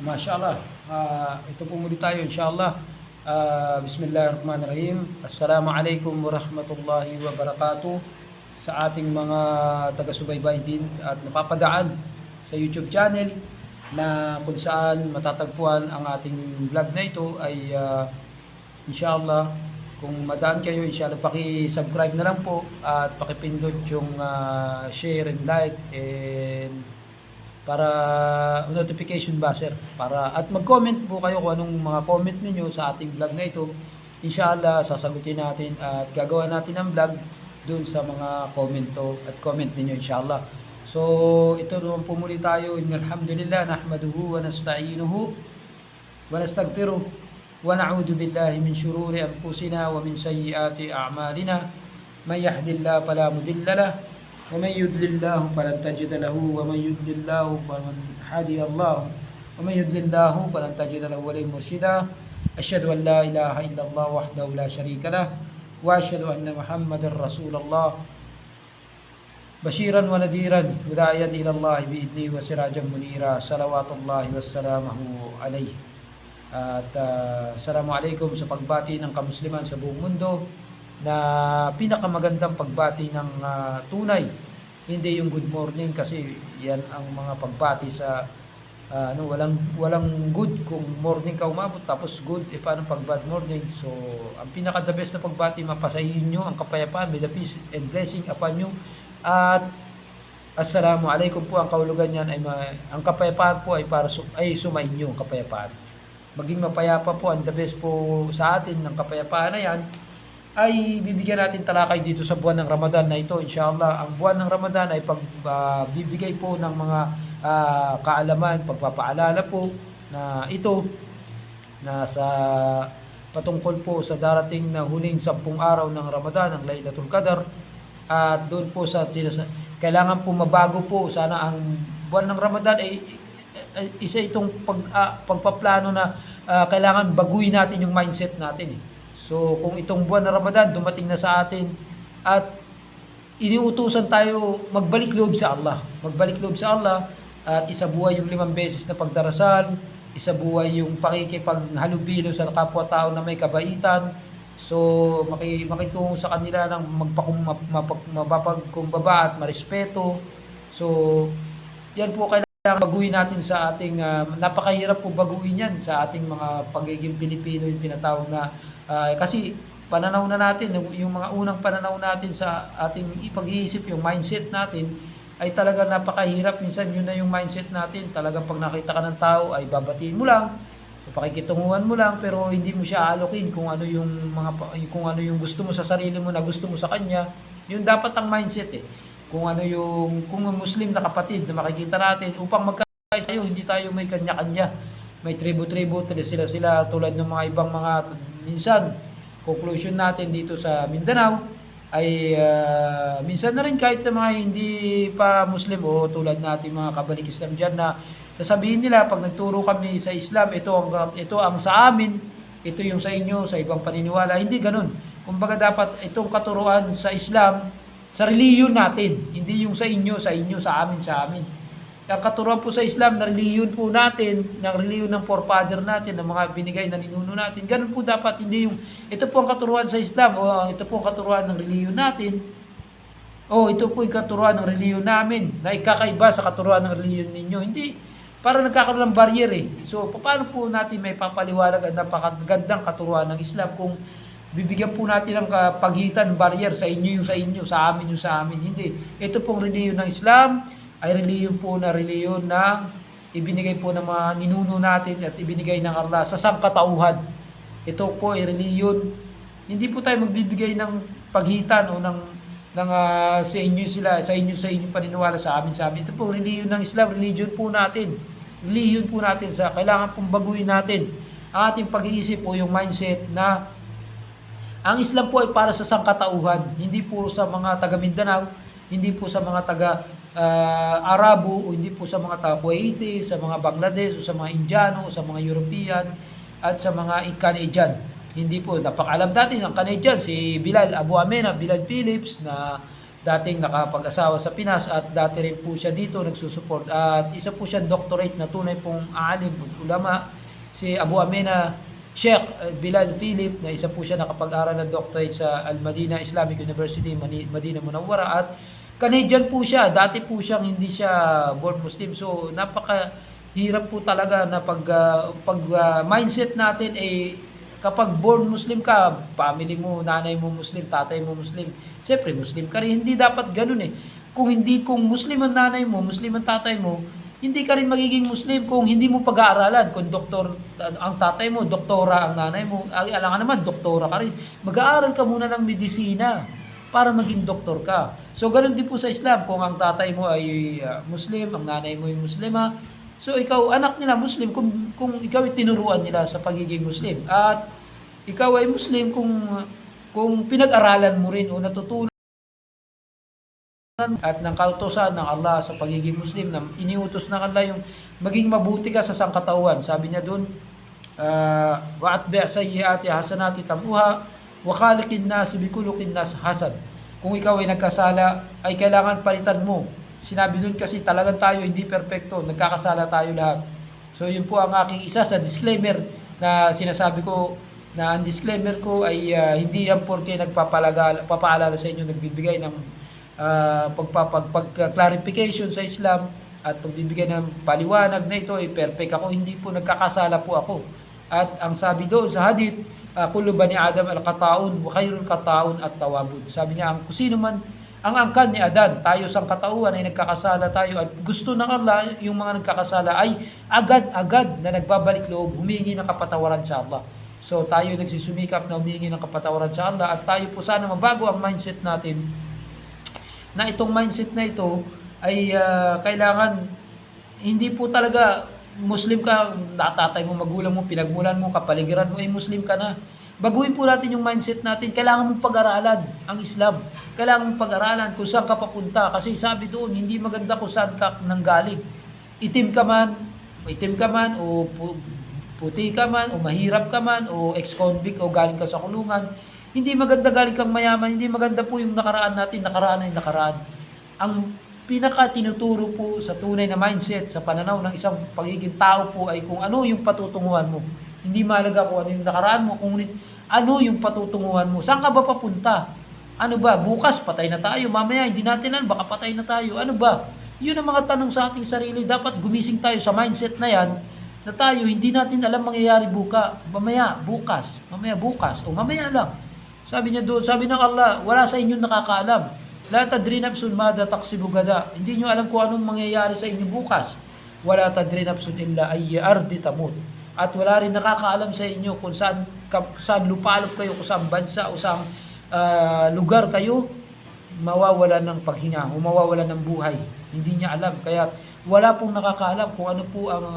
Mashallah. Ito po muli tayo inshallah. Bismillahirrahmanirrahim. Assalamualaikum warahmatullahi wabarakatuh sa ating mga taga-subaybay din at napapadaan sa YouTube channel na kung saan matatagpuan ang ating vlog na ito ay inshallah kung madaan kayo inshallah paki-subscribe na lang po at pakipindot yung share and like and para notification buzzer para at mag-comment po kayo kung anong mga comment ninyo sa ating vlog na ito. Inshallah sasagutin natin at gagawa natin ang vlog dun sa mga comment ninyo inshallah. So ito naman po muli tayo. Alhamdulillah nahmaduhu wa nasta'inuhu wa nastaghfiruh wa na'udzu billahi min shururi anfusina wa min sayyiati a'malina. May yahdihillahu fala mudilla lahu ومن يضلل الله فلن تجد له ومن يضلل الله فمن هدي الله ومن يضلل الله فلن تجد له وليا مرشدا أشهد أن لا إله إلا الله وحده لا شريك له وأشهد أن محمدا رسول الله بشيرا ونذيرا وداعيا إلى الله بإذنه وسراجا منيرا صلوات الله وسلامه عليه. At assalamu alaikum sa pagbati ng kamusliman sa buong mundo na pinakamagandang pagbati ng tunay, hindi yung good morning kasi yan ang mga pagbati sa walang good kung morning ka umabot tapos good paano pag bad morning. So ang pinaka the best na pagbati, mapasahin nyo ang kapayapaan, may the peace and blessing upon you. At assalamu alaikum po, ang kahulugan niyan ay ang kapayapaan po ay sumain nyo ang kapayapaan, maging mapayapa po. Ang the best po sa atin ng kapayapaan na yan ay bibigyan natin talakay dito sa buwan ng Ramadan na ito inshallah. Ang buwan ng Ramadan ay bibigay po ng mga kaalaman, pagpapaalala po na ito na sa patungkol po sa darating na huling 10 araw ng Ramadan, ang Laylatul Qadar. At doon po sa kailangan po mabago po sana ang buwan ng Ramadan ay isa itong pagpaplano na kailangan baguhin natin yung mindset natin So kung itong buwan na Ramadan dumating na sa atin at iniutusan tayo magbalik loob sa Allah, at isabuhay yung 5 beses na pagdarasal, isabuhay yung pakikipaghalubilo sa kapwa-tao na may kabaitan. So makitungo sa kanila ng mapagkumbaba at marespeto. So yan po kailangan baguhin natin sa ating napakahirap po baguhin yan sa ating mga pagiging Pilipino, yung tinatawag na kasi pananaw na natin, yung mga unang pananaw natin sa ating pag-iisip, yung mindset natin ay talaga napakahirap. Minsan yun na yung mindset natin, talagang pag nakita ka ng tao ay babatiin mo lang, pakikitunguhan mo lang, pero hindi mo siya alokin kung ano yung gusto mo sa sarili mo na gusto mo sa kanya. Yun dapat ang mindset kung Muslim na kapatid na makikita natin, upang magkaisa tayo, hindi tayo may kanya-kanya, may tribo-tribo, sila tulad ng mga ibang mga. Minsan conclusion natin dito sa Mindanao ay minsan na rin kahit sa mga hindi pa Muslim o tulad natin mga kabalik Islam dyan, na sasabihin nila pag nagturo kami sa Islam, ito ang sa amin, ito yung sa inyo, sa ibang paniniwala. Hindi ganun. Kumbaga dapat itong katuruan sa Islam, sa reliyon natin, hindi yung sa inyo, sa amin, sa amin. Ang katuruan po sa Islam na reliyon po natin, ng reliyon ng forefather natin, ng mga binigay na ninuno natin. Ganun po dapat, hindi yung ito po ang katuruan sa Islam o ito po ang katuruan ng reliyon natin o ito po yung katuruan ng reliyon namin na ikakaiba sa katuruan ng reliyon ninyo. Hindi, para nagkakaroon ng barrier So paano po natin may papaliwalag ang napakagandang katuruan ng Islam kung bibigyan po natin ng pagitan, barrier, sa inyo yung sa inyo, sa amin yung sa amin. Hindi. Ito pong reliyon ng Islam ay reliyon na ibinigay po ng mga ninuno natin at ibinigay ng Allah sa sangkatauhan. Ito po ay reliyon. Hindi po tayo magbibigay ng pagitan o ng sa inyo sa inyo paniniwala, sa amin. Ito po reliyon ng Islam, religion po natin. Reliyon po natin sa kailangan pong baguhin natin ang ating pag-iisip o yung mindset na ang Islam po ay para sa sangkatauhan, hindi po sa mga taga Mindanao, hindi po sa mga taga Arabo, o hindi po sa mga taga Kuwaiti, sa mga Bangladesh, o sa mga Indiano, o sa mga European, at sa mga Canadian. Hindi po, napakalam natin ang Canadian, si Bilal Abu Amena, Bilal Phillips, na dating nakapag-asawa sa Pinas at dati rin po siya dito nagsusupport at isa po siyang doctorate na tunay pong alim ulama, si Abu Amina Sheikh Bilal Philip, na isa po siya nakapag-aral ng doctorate sa Al-Madina Islamic University, Madina Munawwara, at Canadian po siya. Dati po siyang hindi siya born Muslim. So napakahirap po talaga na mindset natin ay kapag born Muslim ka, family mo, nanay mo Muslim, tatay mo Muslim, siyempre Muslim ka rin. Hindi dapat ganun eh. Kung Muslim ang nanay mo, Muslim ang tatay mo, hindi ka rin magiging Muslim kung hindi mo pag-aaralan. Kung doktor ang tatay mo, doktora ang nanay mo, alangan naman, doktora ka rin. Mag-aaral ka muna ng medisina para maging doktor ka. So, ganun din po sa Islam. Kung ang tatay mo ay Muslim, ang nanay mo ay Muslima, so ikaw, anak nila Muslim, kung ikaw ay tinuruan nila sa pagiging Muslim. At ikaw ay Muslim kung pinag-aralan mo rin o natutunan at ng kautusan ng Allah sa pagiging Muslim, na iniutos ng Allah yung maging mabuti ka sa sangkatauhan. Sabi niya doon, wa'atbi' sayyi'ati hasanati tamuha wa khaliqin nas bi khuluqin nas hasan. Kung ikaw ay nagkasala, ay kailangan palitan mo. Sinabi doon kasi talagang tayo hindi perpekto, nagkakasala tayo lahat. So yun po ang aking isa sa disclaimer na sinasabi ko, na ang disclaimer ko ay hindi yan porke papaalala sa inyo, nagbibigay ng pag-clarification sa Islam at pagbibigay ng paliwanag na ito ay perfect ako, hindi po nagkakasala po ako. At ang sabi doon sa hadith, kullu bani Adam al-qata'un wa khairul qata'un at-tawabun. Sabi niya, ang kusino man ang angkan ni Adan, tayo sang katauhan ay nagkakasala tayo, at gusto ng Allah yung mga nagkakasala ay agad-agad na nagbabalik loob, humingi ng kapatawaran sa Allah. So tayo nagsusumikap na humingi ng kapatawaran sa Allah, at tayo po sana mabago ang mindset natin, na itong mindset na ito ay kailangan hindi po talaga Muslim ka, tatay mo, magulang mo, pinagmulan mo, kapaligiran mo, ay Muslim ka na. Baguhin po natin yung mindset natin. Kailangan mong pag-aralan ang Islam. Kailangan mong pag-aralan kung saan ka papunta. Kasi sabi doon, hindi maganda kung saan ka nanggaling. Itim ka man, o puti ka man, o mahirap ka man, o ex-convict, o galing ka sa kulungan. Hindi maganda galing kang mayaman, hindi maganda po yung nakaraan natin, nakaraan ay nakaraan. Ang pinaka-tinuturo po sa tunay na mindset, sa pananaw ng isang pagiging tao po ay kung ano yung patutunguhan mo. Hindi mahalaga kung ano yung nakaraan mo, kung ano yung patutunguhan mo. Saan ka ba papunta? Ano ba? Bukas patay na tayo, mamaya hindi natin alam, baka patay na tayo. Ano ba? Yun ang mga tanong sa ating sarili. Dapat gumising tayo sa mindset na yan, na tayo hindi natin alam mangyayari mamaya, bukas, o mamaya lang. Sabi niya doon, sabi ng Allah, wala sa inyo nakakaalam. La tadri nafsun mada taksibu gada. Hindi niyo alam kung anong mangyayari sa inyo bukas. Wala tadri nafsun illa ayya ardi tamut. At wala rin nakakaalam sa inyo kung saan lupalop kayo, kung saan bansa o saan lugar kayo mawawala ng paghinga o mawawala ng buhay. Hindi niya alam. Kaya wala pong nakakaalam kung ano po ang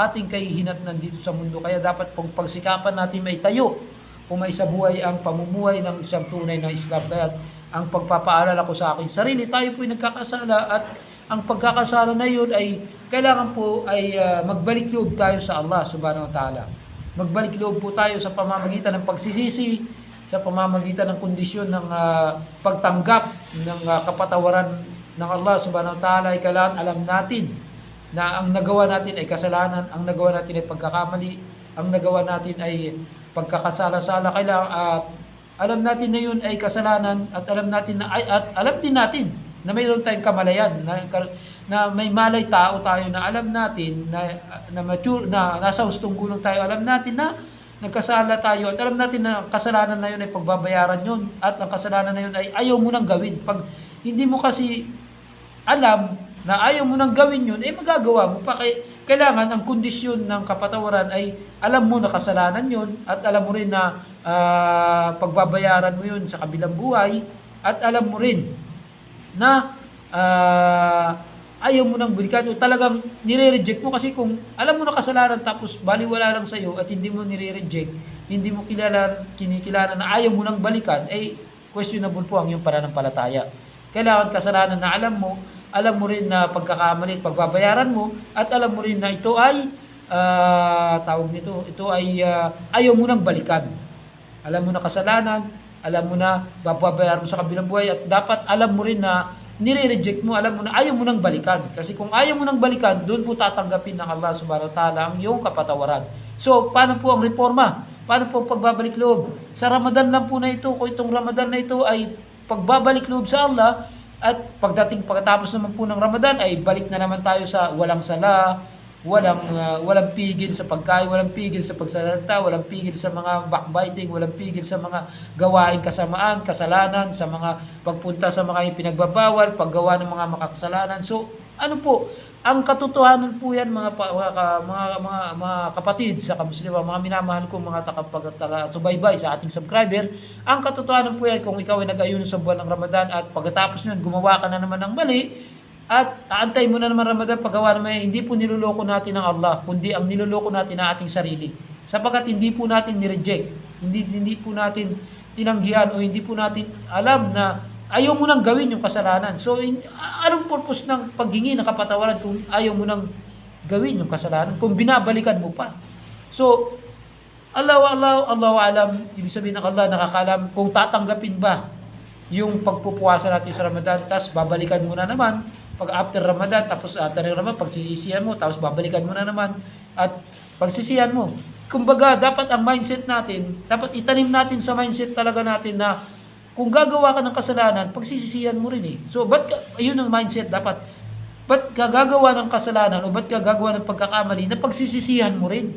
ating kahihinatnan dito sa mundo. Kaya dapat pong pagsikapan natin may tayo kung may isabuhay ang pamumuhay ng isang tunay na Islam. Kaya ang pagpapaalala ko sa akin sarili, tayo po ay nagkakasala, at ang pagkakasala na yun ay kailangan po ay magbalik loob tayo sa Allah subhanahu wa ta'ala. Magbalik loob po tayo sa pamamagitan ng pagsisisi, sa pamamagitan ng kondisyon ng pagtanggap ng kapatawaran ng Allah subhanahu wa ta'ala. Ay kailangan alam natin na ang nagawa natin ay kasalanan, ang nagawa natin ay pagkakamali, ang nagawa natin ay pagkakasala-sala. Kailangan alam natin na yun ay kasalanan, at alam din natin na mayroon tayong kamalayan, na may malay tao tayo, na alam natin na mature, na nasa hustong gulong tayo, alam natin na nagkasala tayo, at alam natin na kasalanan na yun ay pagbabayaran yun, at ang kasalanan na yun ay ayaw mo nang gawin. Pag hindi mo kasi alam na ayaw mo nang gawin yun, magagawa mo pa. Kailangan ang kondisyon ng kapatawaran ay alam mo na kasalanan yun, at alam mo rin na pagbabayaran mo yun sa kabilang buhay, at alam mo rin na ayaw mo nang balikan, o talagang nire-reject mo. Kasi kung alam mo na kasalanan tapos baliwala lang sa'yo at hindi mo nire-reject, hindi mo kinikilala na ayaw mo nang balikan, questionable po ang iyong pananampalataya. Kailangan kasalanan na alam mo rin na pagkakamali at pagbabayaran mo, at alam mo rin na ito ay ayaw mo nang balikan. Alam mo na kasalanan, alam mo na babayaran mo sa kabilang buhay, at dapat alam mo rin na nire-reject mo, alam mo na ayaw mo nang balikan. Kasi kung ayaw mo nang balikan, doon po tatanggapin ng Allah subhanahu wa ta'ala ang iyong kapatawaran. So, paano po ang reforma? Paano po ang pagbabalik loob? Sa Ramadan lang po na ito, kung itong Ramadan na ito ay pagbabalik loob sa Allah, at pagkatapos naman po ng Ramadan ay balik na naman tayo sa walang sala, walang pigil sa pagkain, walang pigil sa pagsalita, walang pigil sa mga backbiting, walang pigil sa mga gawain kasamaan, kasalanan, sa mga pagpunta sa mga ipinagbabawal, paggawa ng mga makakasalanan. So, ano po, ang katotohanan po yan mga kapatid sa kamuslima, mga minamahal kong mga subaybay sa ating subscriber, ang katotohanan po yan kung ikaw ay nag-ayuno sa buwan ng Ramadan at pagkatapos nyon gumawa ka na naman ng mali, at aantay mo na naman Ramadan paggawa naman, hindi po niloloko natin ang Allah, kundi ang niloloko natin ang ating sarili. Sapagkat hindi po natin ni-reject, hindi po natin tinanggihan, o hindi po natin alam na ayaw mo nang gawin yung kasalanan. So, anong purpose ng paghingi ng kapatawaran kung ayaw mo nang gawin yung kasalanan, kung binabalikan mo pa? So, Allahu alam, ibig sabihin ng Allah nakakalam kung tatanggapin ba yung pagpupuwasa natin sa Ramadan, tapos babalikan mo na naman pag after Ramadan, tapos after Ramadan pagsisisihan mo, tapos babalikan mo na naman at pagsisihan mo. Kumbaga, dapat ang mindset natin, dapat itanim natin sa mindset talaga natin na kung gagawa ka ng kasalanan, pagsisisihan mo rin eh. So, ayun ang mindset dapat. Ba't ka gagawa ng kasalanan o ba't ka gagawa ng pagkakamali na pagsisisihan mo rin?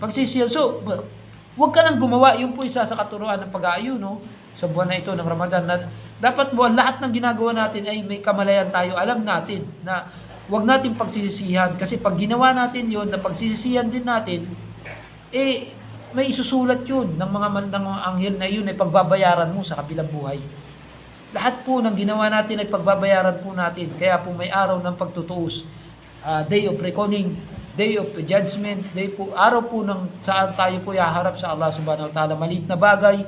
Pagsisisihan. So, huwag ka nang gumawa. Yun po isa sa katuruan ng pag-aayuno sa buwan na ito ng Ramadan, na dapat lahat ng ginagawa natin ay may kamalayan tayo. Alam natin na huwag natin pagsisisihan. Kasi pag ginawa natin yun, na pagsisisihan din natin, may isusulat yun ng mga anghel na yun ay pagbabayaran mo sa kabilang buhay. Lahat po ng ginawa natin ay pagbabayaran po natin. Kaya po may araw ng pagtutuos. Day of reckoning, day of judgment, araw po ng saan tayo po ihaharap sa Allah subhanahu wa ta'ala. Maliit na bagay,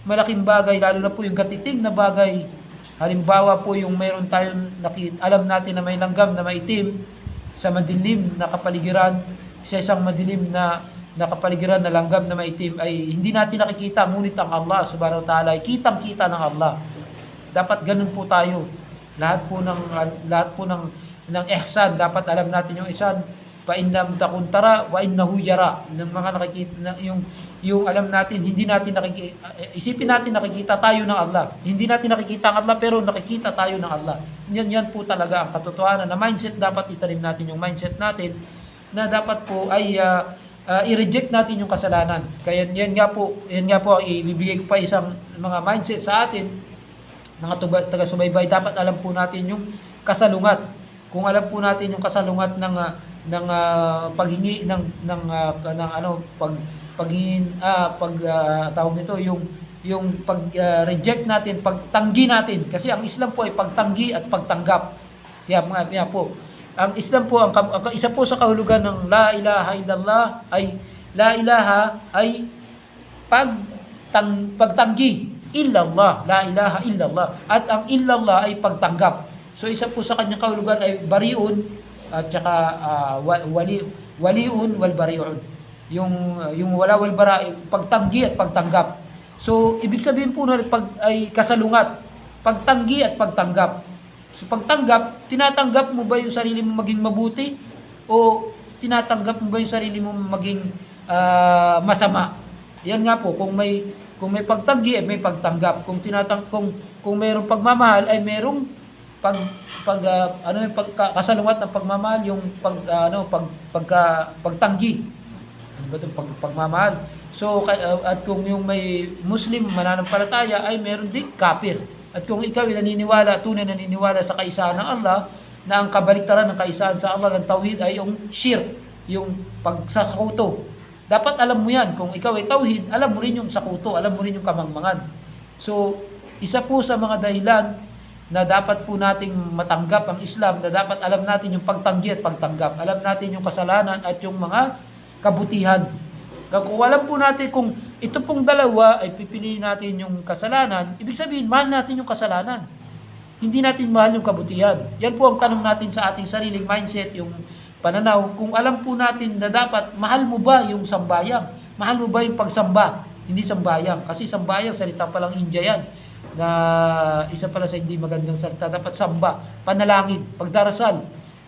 malaking bagay, lalo na po yung katiting na bagay. Halimbawa po yung mayroon tayong alam natin na may langgam na maitim sa madilim na kapaligiran, sa isang madilim na kapaligiran na langgam na maitim ay hindi natin nakikita, ngunit ang Allah subhanahu wa ta'ala ay kitang-kita ng Allah. Dapat ganun po tayo. Lahat po ng ihsan, dapat alam natin yung ihsan. Fa in lam takun tara wa innahu yara. Ng mga nakikita yung alam natin, hindi natin isipin natin nakikita tayo ng Allah. Hindi natin nakikita ang Allah, pero nakikita tayo ng Allah. Yan po talaga ang katotohanan na mindset. Dapat itanim natin yung mindset natin na dapat po ay i-reject natin yung kasalanan. Kaya yan nga po ibibigay ko pa isang mga mindset sa atin, mga taga-subaybay. Dapat alam po natin yung kasalungat. Kung alam po natin yung kasalungat ng paghingi tawag nito, yung pag-reject natin, pagtanggi natin. Kasi ang Islam po ay pagtanggi at pagtanggap. Kaya po ang Islam po, ang isa po sa kahulugan ng la ilaha illallah ay pagtanggi, illallah, la ilaha illallah, at ang illallah ay pagtanggap. So isa po sa kanyang kahulugan ay bariun at saka waliun wal bariun. Yung wala wal bara, pagtanggi at pagtanggap. So ibig sabihin po na ay kasalungat, pagtanggi at pagtanggap. So pagtanggap, tinatanggap mo ba yung sarili mo maging mabuti o tinatanggap mo ba yung sarili mo maging masama? Yan nga po, kung may pagtanggi ay may pagtanggap. Kung mayroong pagmamahal ay mayroong kasalungat ng pagmamahal, yung pagtanggi. Ano ba 'tong pagmamahal? So at kung yung may Muslim mananampalataya ay mayroon din kafir. At kung ikaw ay tunay naniniwala sa kaisahan ng Allah, na ang kabaliktaran ng kaisahan sa Allah ng tauhid ay yung shirk, yung pagsasakuto. Dapat alam mo yan. Kung ikaw ay tauhid, alam mo rin yung sakuto, alam mo rin yung kamangmangan. So, isa po sa mga dahilan na dapat po nating matanggap ang Islam, na dapat alam natin yung pagtanggi at pagtanggap. Alam natin yung kasalanan at yung mga kabutihan. Kung alam po natin kung ito pong dalawa ay pipiliin natin yung kasalanan, ibig sabihin, mahal natin yung kasalanan. Hindi natin mahal yung kabutihan. Yan po ang tanong natin sa ating sariling mindset, yung pananaw. Kung alam po natin na dapat, mahal mo ba yung sambayang? Mahal mo ba yung pagsamba? hindi sambayang. Kasi sambayang, salita pa lang India yan, na isa pala sa hindi magandang salita. Dapat samba, panalangin, pagdarasal.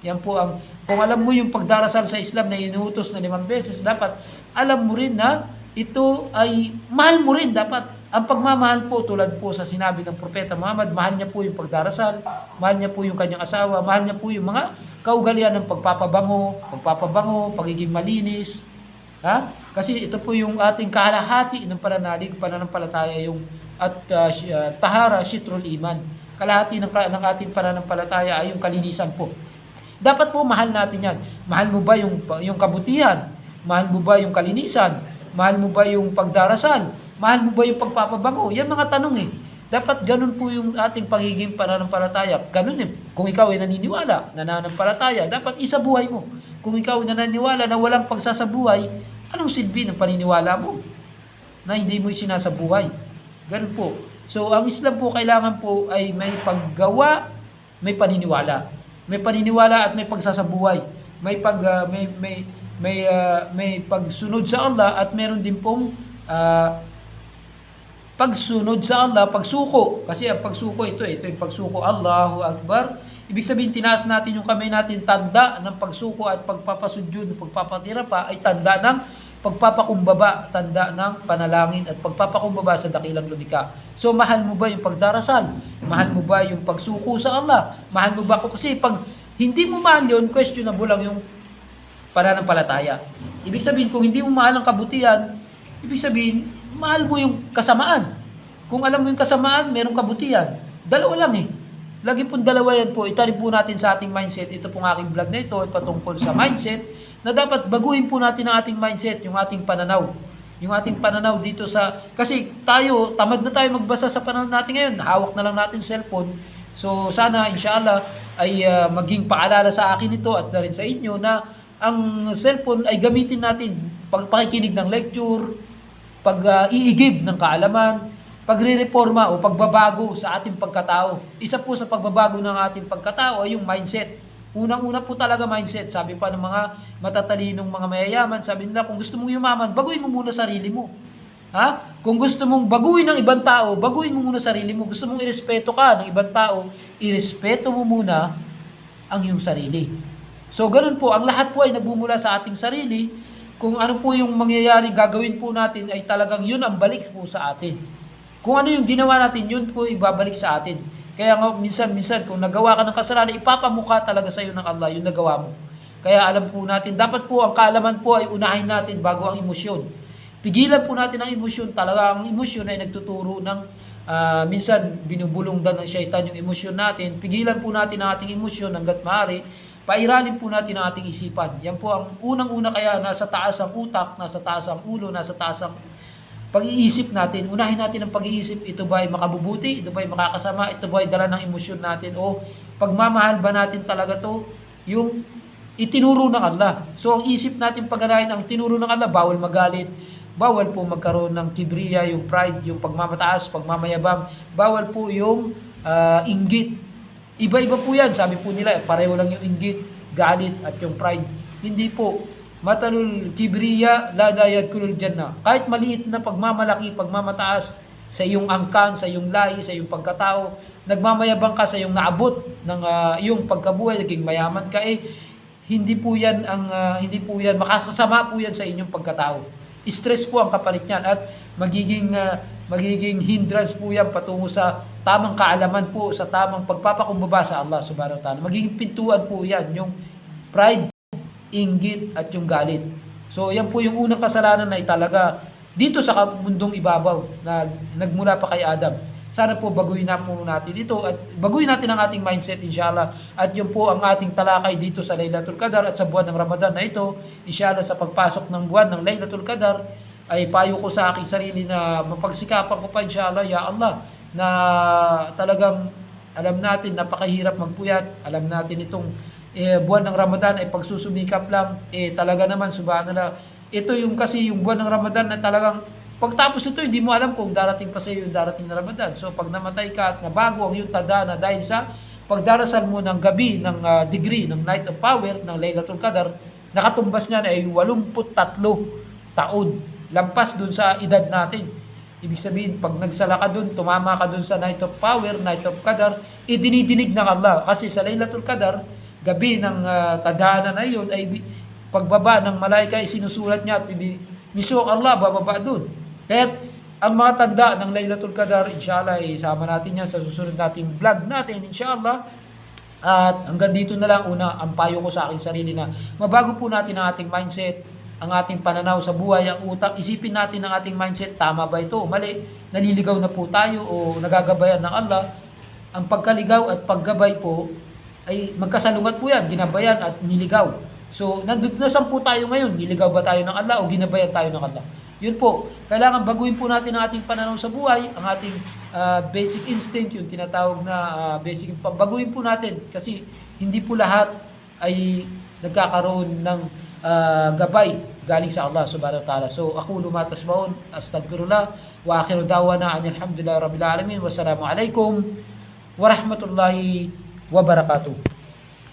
Yan po ang, kung alam mo yung pagdarasal sa Islam na inuutos na 5 beses, dapat alam mo rin na ito ay mahal mo rin. Dapat ang pagmamahal po, tulad po sa sinabi ng Propeta Muhammad, mahal niya po yung pagdarasal, mahal niya po yung kanyang asawa, mahal niya po yung mga kaugalian ng pagpapabango, pagiging malinis. Ha? Kasi ito po yung ating kalahati ng pananampalataya, yung tahara, shitrul iman. Kalahati ng ating pananampalataya ay yung kalinisan po. Dapat po mahal natin yan. Mahal mo ba yung kabutihan? Mahal mo ba yung kalinisan? Mahal mo ba yung pagdarasal? Mahal mo ba yung pagpapabango? Yan mga tanong eh. Dapat ganun po yung ating pagiging pananampalataya. Ganun eh. Kung ikaw ay naniniwala, nananampalataya, dapat isabuhay mo. Kung ikaw ay naniniwala na walang pagsasabuhay, anong silbi ng paniniwala mo na hindi mo sinasabuhay? Ganun po. So, ang Islam po kailangan po ay may paggawa, may paniniwala. May paniniwala at may pagsasabuhay. May pagsunod sa Allah at meron din pong pagsunod sa Allah, pagsuko. Kasi ang pagsuko ito yung pagsuko, Allahu Akbar. Ibig sabihin, tinaas natin yung kamay natin, tanda ng pagsuko at pagpapasujud, pagpapatira pa, ay tanda ng pagpapakumbaba, tanda ng panalangin at pagpapakumbaba sa dakilang lumikha. So, mahal mo ba yung pagdarasal? Mahal mo ba yung pagsuko sa Allah? Mahal mo ba? Kasi pag hindi mo mahal yun, questionable lang yung pananampalataya. Ibig sabihin, kung hindi mo mahal ang kabutihan, ibig sabihin, mahal mo yung kasamaan. Kung alam mo yung kasamaan, merong kabutihan. Dalawa lang eh. Lagi pong dalawa yan po. Itarin po natin sa ating mindset. Ito pong aking vlog na ito ay patungkol sa mindset na dapat baguhin po natin ang ating mindset, yung ating pananaw. Yung ating pananaw dito sa... Kasi tayo, tamad na tayo magbasa sa panahon natin ngayon. Hawak na lang natin cellphone. So sana, inshallah, ay maging paalala sa akin ito at rin sa inyo na ang cellphone ay gamitin natin pagpakikinig ng lecture, pag-iigib ng kaalaman, pagre-reforma o pagbabago sa ating pagkatao. Isa po sa pagbabago ng ating pagkatao ay yung mindset. Unang-una po talaga mindset. Sabi pa ng mga matatalinong mga mayayaman, sabi nila, kung gusto mong yumaman, baguhin mo muna sarili mo. Ha? Kung gusto mong baguhin ng ibang tao, baguhin mo muna sarili mo. Gusto mong irespeto ka ng ibang tao, irespeto mo muna ang iyong sarili. So, ganun po, ang lahat po ay nagbumula sa ating sarili. Kung ano po yung mangyayari gagawin po natin ay talagang yun ang balik po sa atin. Kung ano yung ginawa natin, yun po ibabalik sa atin. Kaya nga minsan kung nagawa ka ng kasalanan, ipapamukha talaga sa iyo ng Allah yung nagawa mo. Kaya alam po natin, dapat po ang kaalaman po ay unahin natin bago ang emosyon. Pigilan po natin ang emosyon. Talaga ang emosyon ay nagtuturo ng minsan binubulong daw ng syaitan yung emosyon natin. Pigilan po natin ang ating emosyon hanggat maaari. Pairalin po natin ang ating isipan. Yan po ang unang-una, kaya nasa taas ang utak, nasa taas ang ulo, nasa taas ang pag-iisip natin. Unahin natin ang pag-iisip. Ito ba ay makabubuti? Ito ba ay makakasama? Ito ba ay dala ng emosyon natin? O pagmamahal ba natin talaga to? Yung itinuro ng Allah. So ang isip natin pag-arahin ang tinuro ng Allah, bawal magalit, bawal po magkaroon ng kibriya, yung pride, yung pagmamataas, pagmamayabang, bawal po yung inggit. Iba-iba po yan. Sabi po nila, pareho lang yung inggit, galit, at yung pride. Hindi po. Matalul kibriya, la yadkhulul jannah. Kahit maliit na pagmamalaki, pagmamataas sa iyong angkan, sa iyong lahi, sa iyong pagkatao, nagmamayabang ka sa iyong naabot ng iyong pagkabuhay, naging mayaman ka, hindi po yan makakasama po yan sa inyong pagkatao. Stress po ang kapalit niyan at magiging hindrance po yan patungo sa tamang kaalaman po, sa tamang pagpapakumbaba sa Allah subhanahu wa ta'ala. Magiging pintuan po yan, yung pride, inggit at yung galit. So yan po yung unang kasalanan na italaga dito sa mundong ibabaw na nagmula pa kay Adam. Sana po baguhin na po natin ito at baguhin natin ang ating mindset, inshallah. At yun po ang ating talakay dito sa Laylatul Qadar at sa buwan ng Ramadan na ito. Inshallah, sa pagpasok ng buwan ng Laylatul Qadar ay payo ko sa aking sarili na mapagsikapan ko pa, inshallah, ya Allah, na talagang alam natin napakahirap magpuyat. Alam natin itong buwan ng Ramadan ay pagsusumikap lang. Talaga naman, subhanallah, ito yung kasi yung buwan ng Ramadan na talagang pagtapos ito, hindi mo alam kung darating pa sa iyo yung darating na Ramadan. So, pag namatay ka at nabago ang iyong tadhana dahil sa pagdarasal mo ng gabi, ng degree, ng Night of Power, ng Laylatul Qadar, nakatumbas niya na ay 83 taon. lampas dun sa edad natin. Ibig sabihin, pag nagsala ka dun, tumama ka dun sa Night of Power, Night of Qadar, idinidinig ng Allah. Kasi sa Laylatul Qadar, gabi ng tadhana na yun, ay pagbaba ng malaika, isinusulat niya at mismo Allah bababa dun. Kaya ang mga tanda ng Laylatul Qadar, inshallah, isama natin yan sa susunod nating vlog natin, inshallah. At hanggang dito na lang, una, ang payo ko sa aking sarili na mabago po natin ang ating mindset, ang ating pananaw sa buhay, ang utak. Isipin natin ang ating mindset, tama ba ito? Mali, naliligaw na po tayo o nagagabayan ng Allah. Ang pagkaligaw at paggabay po ay magkasalungat po yan, ginabayan at niligaw. So, nasan po tayo ngayon? Niligaw ba tayo ng Allah o ginabayan tayo ng Allah? Yun po, kailangan baguhin po natin ang ating pananaw sa buhay, ang ating basic instinct, yung tinatawag na basic, baguhin po natin kasi hindi po lahat ay nagkakaroon ng gabay galing sa Allah subhanahu wa ta'ala. So, aqulu ma tasma'un, astagfirullah, wa akhiru da'wana alhamdulillahi rabbil alamin, wassalamu alaikum warahmatullahi wabarakatuh.